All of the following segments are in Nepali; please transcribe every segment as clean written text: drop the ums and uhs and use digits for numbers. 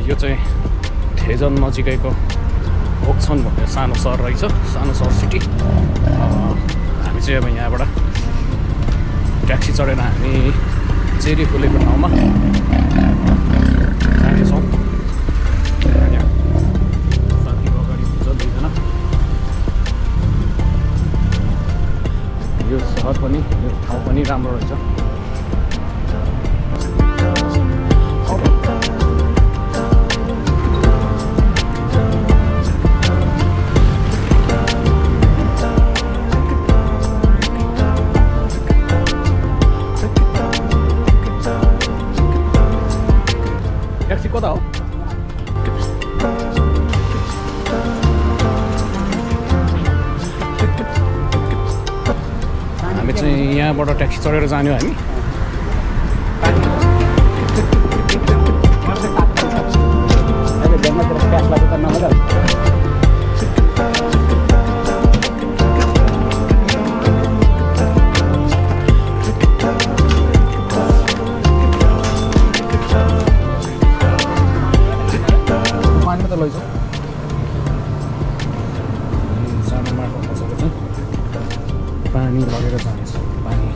यो चाहिँ थेजन नजिकैको ओक्सन भन्ने सानो सहर रहेछ, सानो सहर सिटी। हामी चाहिँ अब यहाँबाट ट्याक्सी चढेर हामी चेरी फुलेको ठाउँमा जानेछौँ। साथीको अगाडि हुन्छ दुईजना। यो सहर पनि यो ठाउँ पनि राम्रो रहेछ। ट्याक्सी कता हो? हामी चाहिँ यहाँबाट ट्याक्सी चढेर जाने हो हामी। सानो माटो बसेको छ, पानी लगेर जानेछ। पानी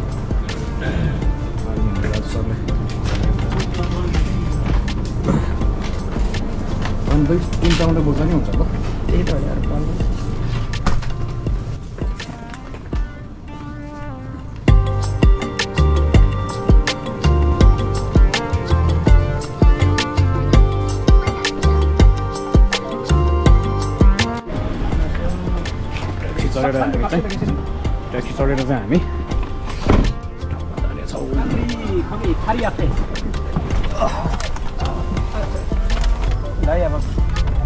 सरले अनि दुई तिनवटा मात्रै बोक्दा नि हुन्छ ल। त्यही त यार ट्याक्सी चढेर चाहिँ हामी जानेछौँ।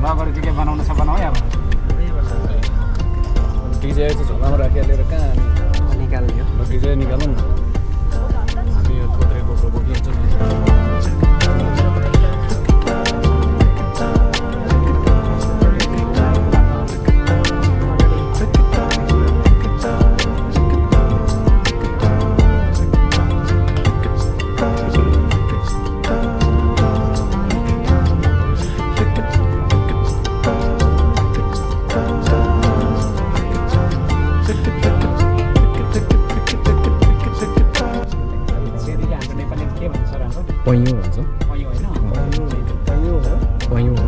लगहरू के बनाउनु छ बनाऊ अब। डिजे चाहिँ झोलामा राखिहालेर कहाँ हामी निकाल्यो डिजे निकालौँ न। हामी यो खोद्रे गोप्रो बोकिन्छौँ। पैँयु भन्छ। पैँयु हो।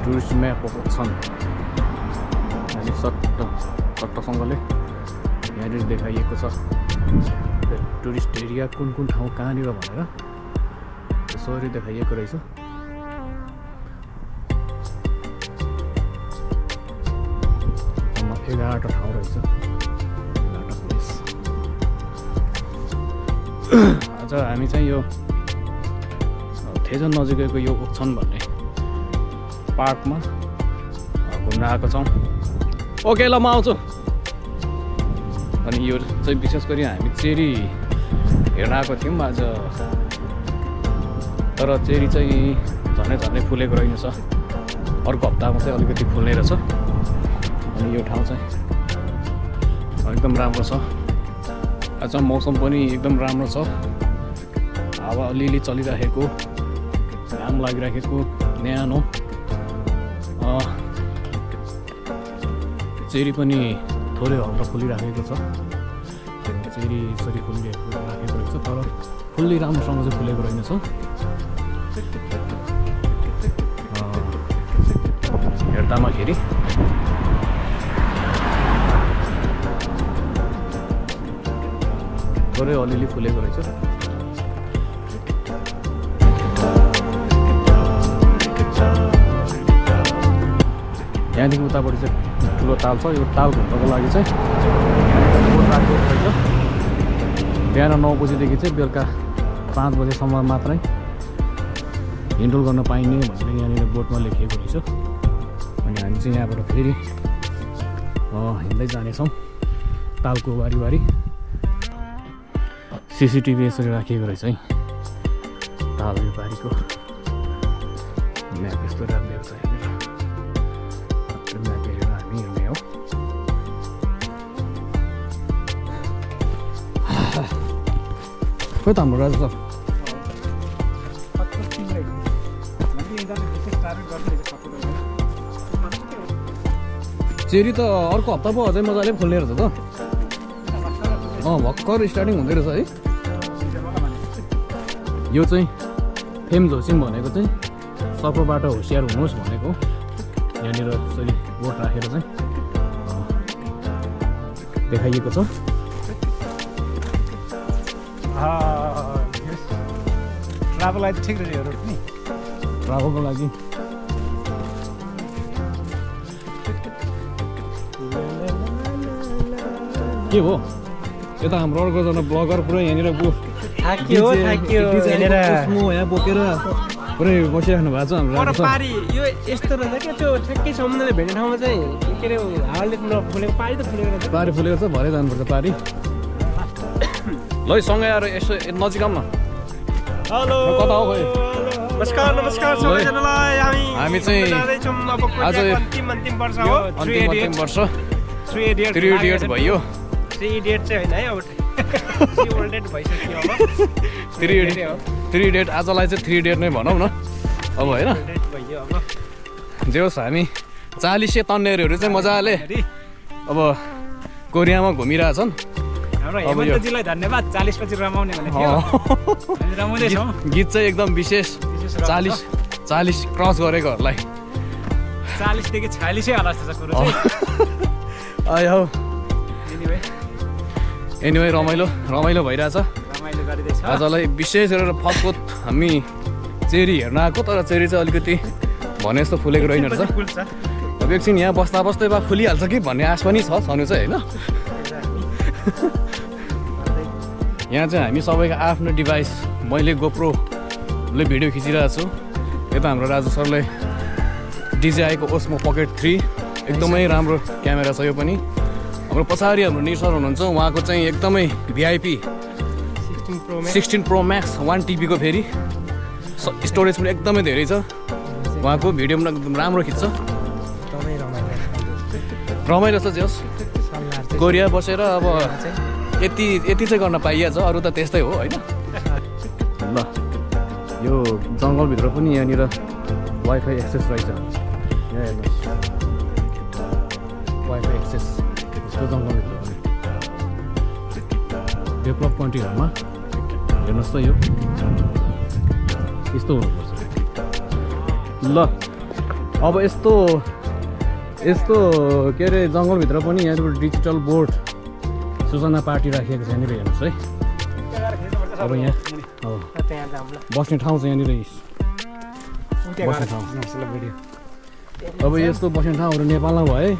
टुरिस्ट म्यापहरू छन्। अनि सट्टसँगले यहाँनिर देखाइएको छ टुरिस्ट एरिया कुन कुन ठाउँ कहाँनिर भनेर यसरी देखाइएको रहेछ। 11वटा ठाउँ रहेछ, 11वटा प्लेस। आज हामी चाहिँ यो थेजन नजिकैको यो ओक्सन भन्ने पार्कमा घुम्न आएको छौँ। ओके ल म आउँछु। अनि यो चाहिँ विशेष गरी हामी चेरी हेर्न आएको थियौँ आज, तर चेरी चाहिँ झन्डै फुलेको रहेछ। अर्को हप्तामा चाहिँ अलिकति फुल्ने रहेछ। अनि यो ठाउँ चाहिँ एकदम राम्रो छ। आज मौसम पनि एकदम राम्रो छ। हावा अलिअलि चलिराखेको, घाम लागिराखेको, न्यानो। चेरी पनि थोरै हल्का फुलिराखेको छ। चेरी यसरी फुलिराखेको रहेछ, तर फुल्ली राम्रोसँग चाहिँ फुलेको रहेछ। हेर्दामाखेरि थोरै अलिअलि फुलेको रहेछ। यहाँदेखि उतापट्टि चाहिँ ठुलो ताल छ। यो ताल घुम्नको लागि चाहिँ बोट राखेको रहेछ। बिहान 9 बजीदेखि चाहिँ बेलुका 5 बजेसम्म मात्रै हिँडुल गर्न पाइने भनेर यहाँनिर बोर्डमा लेखिएको रहेछ। अनि हामी चाहिँ यहाँबाट फेरि हिँड्दै जानेछौँ। तालको वारी वारी सिसिटिभी यसरी राखिएको रहेछ है। ताल यो बारीको म्याप यस्तो राखिदिएको छ यहाँनिर त्यो म्याप हेरेर हामी हिँड्ने हो खोइ त हाम्रो राजु सर चेरी त अर्को हप्ता पो अझै मजाले फुल्ने रहेछ त भर्खर स्टार्टिङ हुँदै रहेछ है यो चाहिँ फेम झोसिम भनेको चाहिँ सर्पबाट होसियार हुनुहोस् भनेको यहाँनिर यसरी बोट राखेर चाहिँ देखाइएको छ ट्राभललाई ठिक रहेछ नि ट्राभलको लागि के हो यता हाम्रो अर्कोजना ब्लगर पुरै यहाँनिर यहाँ बोकेर पुरै बसिराख्नु भएको छ हाम्रो पारी यो यस्तो रहेछ क्या त्यो ठ्याक्कै समुद्रले भेट्ने ठाउँमा चाहिँ के अरे हावाले नफुलेको पारी त फुलेको रहेछ पारी फुलेको छ भरे जानुपर्छ पारी ल सँगै आएर यसो नजिक आउँ न हेलो कता हो खोइ नमस्कार नमस्कार सबैजनालाई हामी चाहिँ आज अन्तिम वर्ष हो अन्तिम वर्ष 3 इडियट्स भयो 3 इडियट चाहिँ होइन है अब 3 ओल्डेड भइसक्यो अब 3 इडियट आजलाई चाहिँ 3 इडियट नै भनौँ न अब होइन भयो अब जे होस् हामी 40 तन्नेहरू चाहिँ मजाले अब कोरियामा घुमिरहेछन् हाम्रो हेमन्तजीलाई धन्यवाद 40 पछि रमाउने भने थियो हामी रमाउँदै छौँ गीत चाहिँ एकदम विशेष 40 क्रस गरेकोहरूलाई 40 देखि 46 होला जस्तो छ कुरो चाहिँ आयो एनिवे रमाइलो भइरहेछ रमाइलो गरिँदैछ आजलाई विशेष गरेर फतफुत हामी चेरी हेर्न आएको तर चेरी चाहिँ अलिकति भने जस्तो फुलेको रहेन रहेछ अब एकछिन यहाँ बस्दा बस्दै बा फुलिहाल्छ कि भन्ने आश पनि छ छनु चाहिँ होइन यहाँ चाहिँ हामी सबैको आफ्नो डिभाइस मैले गोप्रोले भिडियो खिचिरहेको छु यता हाम्रो राजु सरले डिजेआईको ओस्मो पकेट 3 एकदमै राम्रो क्यामेरा छ यो पनि हाम्रो पछाडि हाम्रो निर सर हुनुहुन्छ उहाँको चाहिँ एकदमै भिआइपी 16 प्रो म्याक्स 1 TB को फेरि स्टोरेज पनि एकदमै धेरै छ उहाँको भिडियो पनि एकदम राम्रो खिच्छ रमाइलो छ जस कोरिया बसेर अब यति चाहिँ गर्न पाइहाल्छ अरू त त्यस्तै हो होइन ल यो जङ्गलभित्र पनि यहाँनिर वाइफाई एक्सेस रहेछ यहाँ हेर्नुहोस् वाइफाई एक्सेस यसको जङ्गलभित्र पनि डेभलप कन्ट्रीहरूमा हेर्नुहोस् त यो यस्तो हुनुपर्छ ल अब यस्तो के अरे जङ्गलभित्र पनि यहाँनिर डिजिटल बोर्ड सूचना पार्टी राखिएको छ यहाँनिर हेर्नुहोस् है अब यहाँ बस्ने ठाउँ चाहिँ यहाँनिर बस्ने ठाउँ अब यस्तो बस्ने ठाउँहरू नेपालमा भए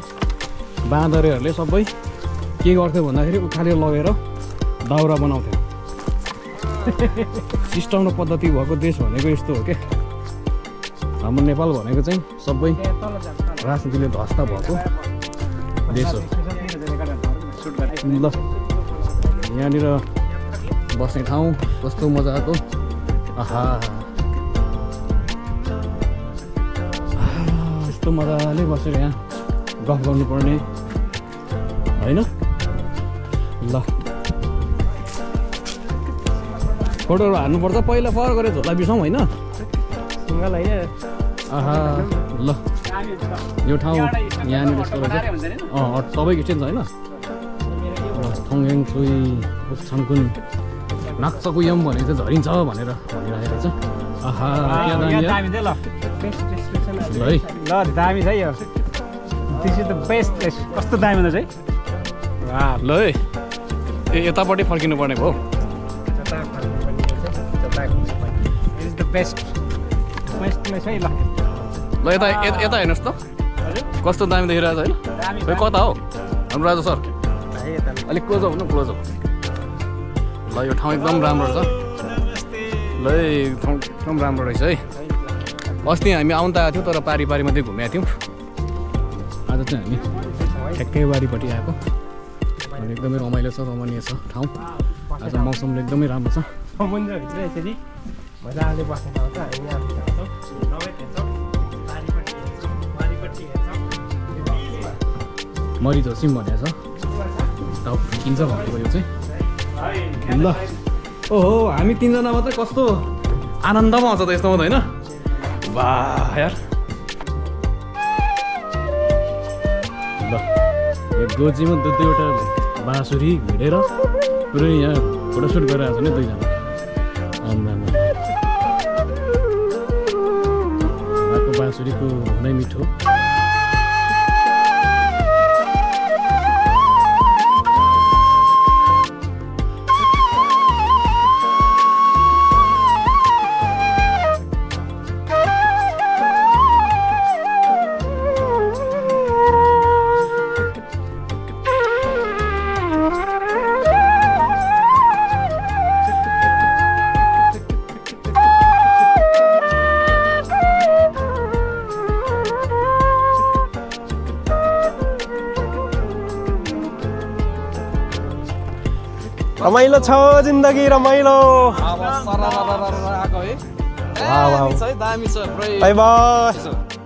बाँदरेहरूले सबै के गर्थ्यो भन्दाखेरि उखालेर लगेर दाउरा बनाउँथ्यो सिस्टम र पद्धति भएको देश भनेको यस्तो हो क्या हाम्रो नेपाल भनेको चाहिँ सबै राजनीतिले ध्वस्त भएको देश हो ल यहाँनिर बस्ने ठाउँ कस्तो मजाको आहा यस्तो मजाले बसेर यहाँ गफ गर्नुपर्ने होइन ल फोटोहरू हाल्नुपर्छ पहिला फर गरेर झोला बिसाउँ होइन आहा ल यो ठाउँ यहाँनिर यस्तो रहेछ तपाईँको स्टेन्स होइन थोङयाङ छुई छङ्कुन नाक्चकुयम भने चाहिँ झरिन्छ भनेर भनिरहेको छ आहा दामी छ ल है ल दामी छ यो this is the best place कस्तो दामी हुँदैछ है ल है यतापट्टि फर्किनु पर्ने भयो इज द बेस्ट प्लेस है ल यता हेर्नुहोस् त कस्तो दामी देखिरहेको छ होइन खै कता हो हाम्रो राजा सर अलिक क्लोज अप न क्लोज अप ल यो ठाउँ एकदम राम्रो छ ल ठाउँ एकदम राम्रो रहेछ है अस्ति हामी आउनु त आएको थियौँ तर पारी मात्रै घुमेको थियौँ आज चाहिँ हामी ठ्याक्कै बारीपट्टि आएको अनि एकदमै रमाइलो छ रमणीय छ ठाउँ आज मौसम एकदमै राम्रो छ मजाले बस्न पाउँछ हामी यहाँ हेर्छौँ रमाइलो हेर्छौँ बारीपट्टि हेर्छौँ बारीपट्टि हेर्छौँ मरिच होसिम भनेको छ टाउको किन्छ भनेको यो चाहिँ ल ओहो हामी तिनजना मात्रै कस्तो आनन्दमा आउँछ त यस्तोमा त होइन वाह यार ल यो गोजीमा दुईवटा बाँसुरी भिडेर पुरै यहाँ फोटोसुट गरिरहेको छ नि दुईजना उहाँको बाँसुरीको नै मिठो रमाइलो छ जिन्दगी रमाइलो आएको है वाह वाह दामी छ बाई बाई